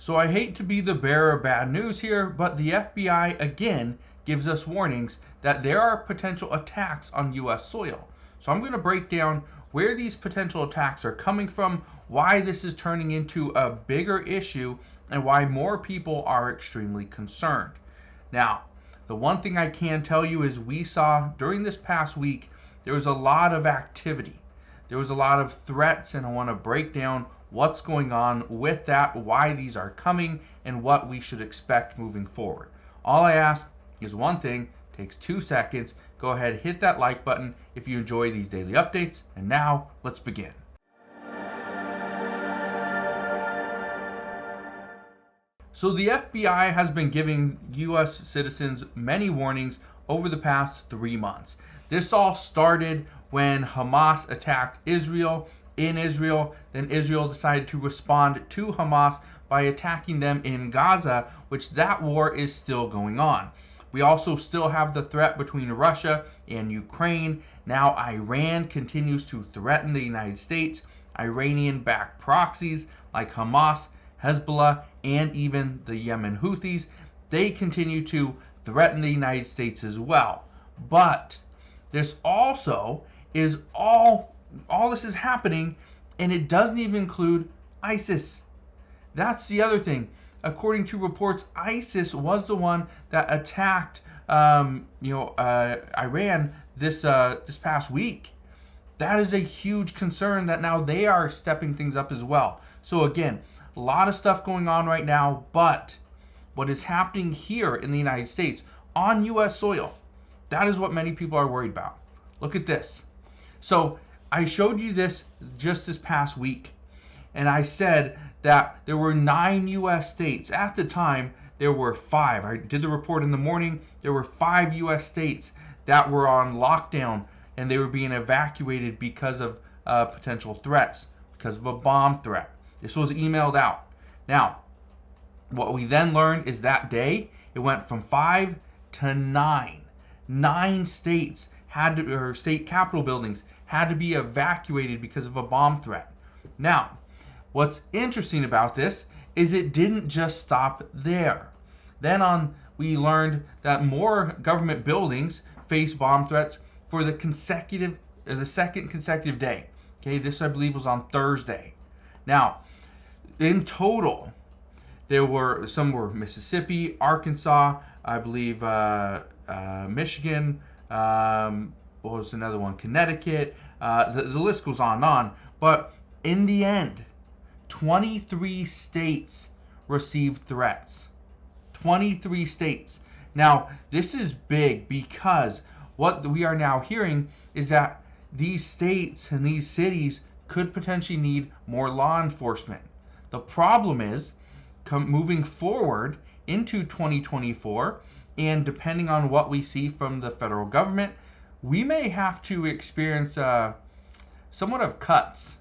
So I hate to be the bearer of bad news here, but the FBI again gives us warnings that there are potential attacks on U.S. soil. So I'm going to break down where these potential attacks are coming from, why this is turning into a bigger issue, and why more people are extremely concerned. Now, the one thing I can tell you is we saw during this past week, there was a lot of activity. There was a lot of threats, and I want to break down what's going on with that, why these are coming, and what we should expect moving forward. All I ask is one thing, takes 2 seconds. Go ahead, hit that like button if you enjoy these daily updates. And now, let's begin. So the FBI has been giving U.S. citizens many warnings over the past 3 months. This all started when Hamas attacked Israel in Israel. Then Israel decided to respond to Hamas by attacking them in Gaza, which that war is still going on. We also still have the threat between Russia and Ukraine. Now Iran continues to threaten the United States. Iranian-backed proxies like Hamas, Hezbollah, and even the Yemen Houthis, they continue to threaten the United States as well. But this also is all this is happening, and it doesn't even include ISIS. That's the other thing. According to reports, ISIS was the one that attacked, Iran this past week. That is a huge concern that now they are stepping things up as well. So again, a lot of stuff going on right now, but what is happening here in the United States on U.S. soil, that is what many people are worried about. Look at this. So I showed you this just this past week, and I said that there were 9 U.S. states. At the time, there were 5. I did the report in the morning. There were 5 U.S. states that were on lockdown, and they were being evacuated because of potential threats, because of a bomb threat. This was emailed out. Now, what we then learned is that day, it went from 5 to 9. 9 states or state capitol buildings had to be evacuated because of a bomb threat. Now, what's interesting about this is it didn't just stop there. Then we learned that more government buildings faced bomb threats for the second consecutive day. Okay, this I believe was on Thursday. Now, in total, some were Mississippi, Arkansas, I believe Michigan. What was another one? Connecticut. The list goes on and on. But in the end, 23 states received threats. 23 states. Now, this is big because what we are now hearing is that these states and these cities could potentially need more law enforcement. The problem is, moving forward into 2024, and depending on what we see from the federal government, we may have to experience somewhat of cuts.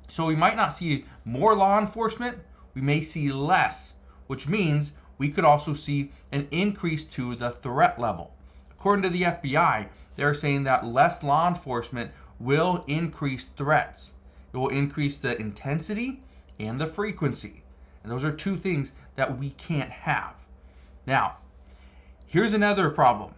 So we might not see more law enforcement, we may see less, which means we could also see an increase to the threat level. According to the FBI, they're saying that less law enforcement will increase threats. It will increase the intensity and the frequency. And those are 2 things that we can't have. Now, here's another problem.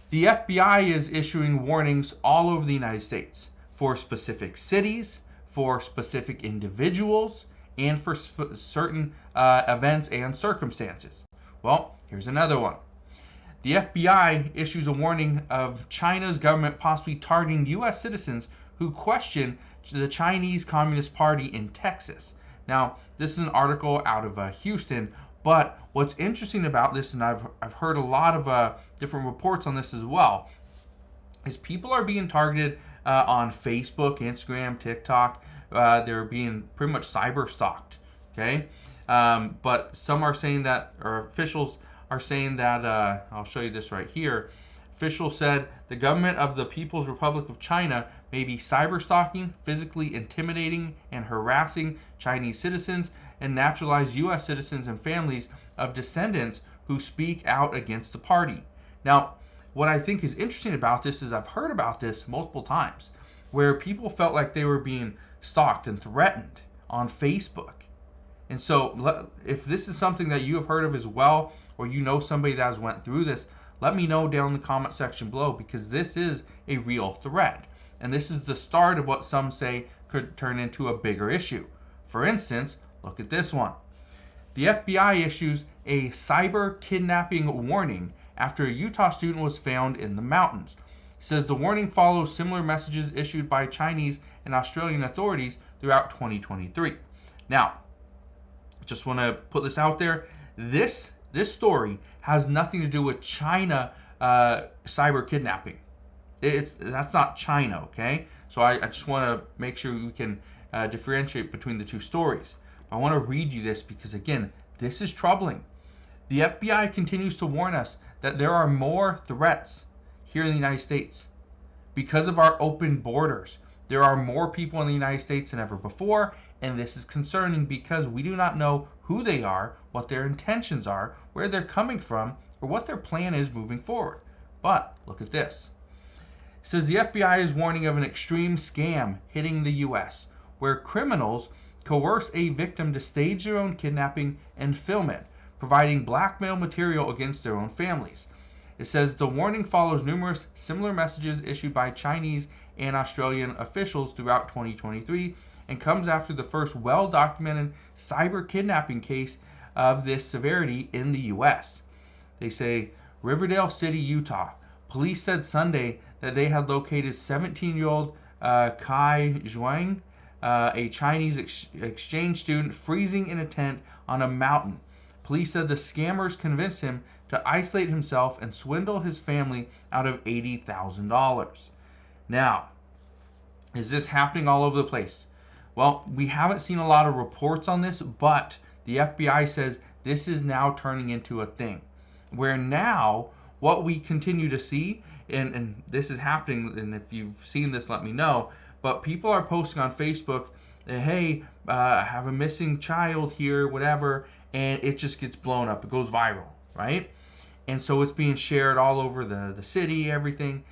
The FBI is issuing warnings all over the United States for specific cities, for specific individuals, and for certain events and circumstances. Well, here's another one. The FBI issues a warning of China's government possibly targeting U.S. citizens who question the Chinese Communist Party in Texas. Now, this is an article out of Houston, but what's interesting about this, and I've heard a lot of different reports on this as well, is people are being targeted on Facebook, Instagram, TikTok. They're being pretty much cyber stalked. Okay, but some are saying that, or officials are saying that. I'll show you this right here. Officials said the government of the People's Republic of China may be cyber stalking, physically intimidating, and harassing Chinese citizens and naturalized U.S. citizens and families of descendants who speak out against the party. Now, what I think is interesting about this is I've heard about this multiple times, where people felt like they were being stalked and threatened on Facebook. And so if this is something that you have heard of as well, or you know somebody that has went through this, let me know down in the comment section below, because this is a real threat. And this is the start of what some say could turn into a bigger issue. For instance, look at this one. The FBI issues a cyber kidnapping warning after a Utah student was found in the mountains. It says the warning follows similar messages issued by Chinese and Australian authorities throughout 2023. Now, just want to put this out there. This story has nothing to do with China cyber kidnapping. That's not China, okay? So I just want to make sure we can differentiate between the two stories. I want to read you this because, again, this is troubling. The FBI continues to warn us that there are more threats here in the United States. Because of our open borders, there are more people in the United States than ever before, and this is concerning because we do not know who they are, what their intentions are, where they're coming from, or what their plan is moving forward. But look at this. It says the FBI is warning of an extreme scam hitting the U.S., where criminals coerce a victim to stage their own kidnapping and film it, providing blackmail material against their own families. It says the warning follows numerous similar messages issued by Chinese and Australian officials throughout 2023 and comes after the first well-documented cyber kidnapping case of this severity in the U.S. They say Riverdale City, Utah. Police said Sunday that they had located 17-year-old Kai Zhuang, a Chinese exchange student, freezing in a tent on a mountain. Police said the scammers convinced him to isolate himself and swindle his family out of $80,000. Now, is this happening all over the place? Well, we haven't seen a lot of reports on this, but the FBI says this is now turning into a thing. Where now, what we continue to see, and this is happening, and if you've seen this, let me know, but people are posting on Facebook, hey, I have a missing child here, whatever, and it just gets blown up. It goes viral, right? And so it's being shared all over the city, everything.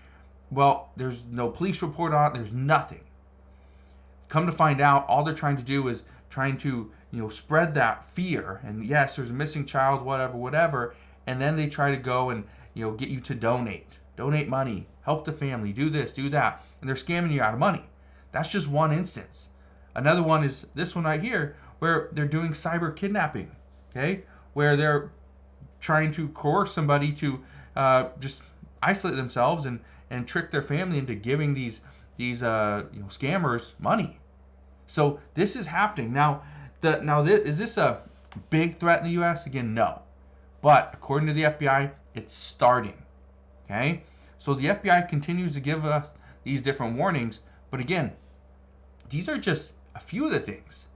Well, there's no police report on it. There's nothing. Come to find out, all they're trying to do is trying to, spread that fear. And yes, there's a missing child, whatever. And then they try to go and, get you to donate money, help the family, do this, do that. And they're scamming you out of money. That's just one instance. Another one is this one right here, where they're doing cyber kidnapping, okay? Where they're trying to coerce somebody to just isolate themselves and trick their family into giving these scammers money. So this is happening now. Is this a big threat in the U.S.? Again, no. But according to the FBI, it's starting. Okay, so the FBI continues to give us these different warnings, but again, these are just a few of the things.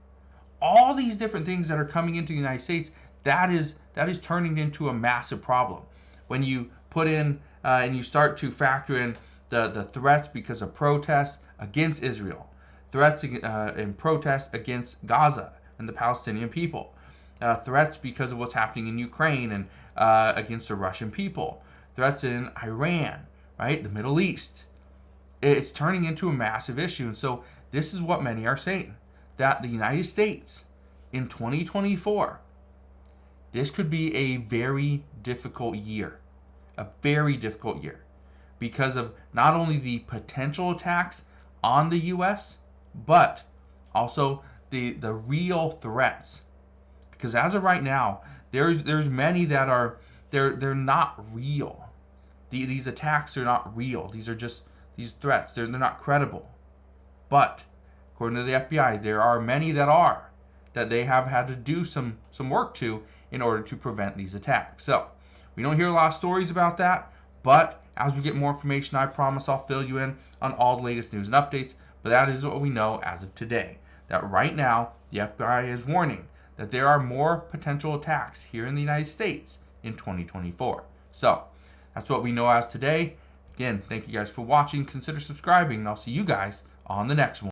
All these different things that are coming into the United States, that is turning into a massive problem. When you put in and you start to factor in the threats because of protests against Israel, threats and protests against Gaza and the Palestinian people, threats because of what's happening in Ukraine and against the Russian people, threats in Iran, right, the Middle East. It's turning into a massive issue. And so this is what many are saying, that the United States in 2024, this could be a very difficult year. A very difficult year. Because of not only the potential attacks on the U.S., but also the real threats. Because as of right now, there's many that are, they're not real. These attacks are not real. These are just these threats. They're not credible. But according to the FBI, there are many that they have had to do some work to in order to prevent these attacks. So we don't hear a lot of stories about that, but as we get more information, I promise I'll fill you in on all the latest news and updates. But that is what we know as of today. That right now, the FBI is warning that there are more potential attacks here in the United States in 2024. So that's what we know as today. Again, thank you guys for watching. Consider subscribing, and I'll see you guys on the next one.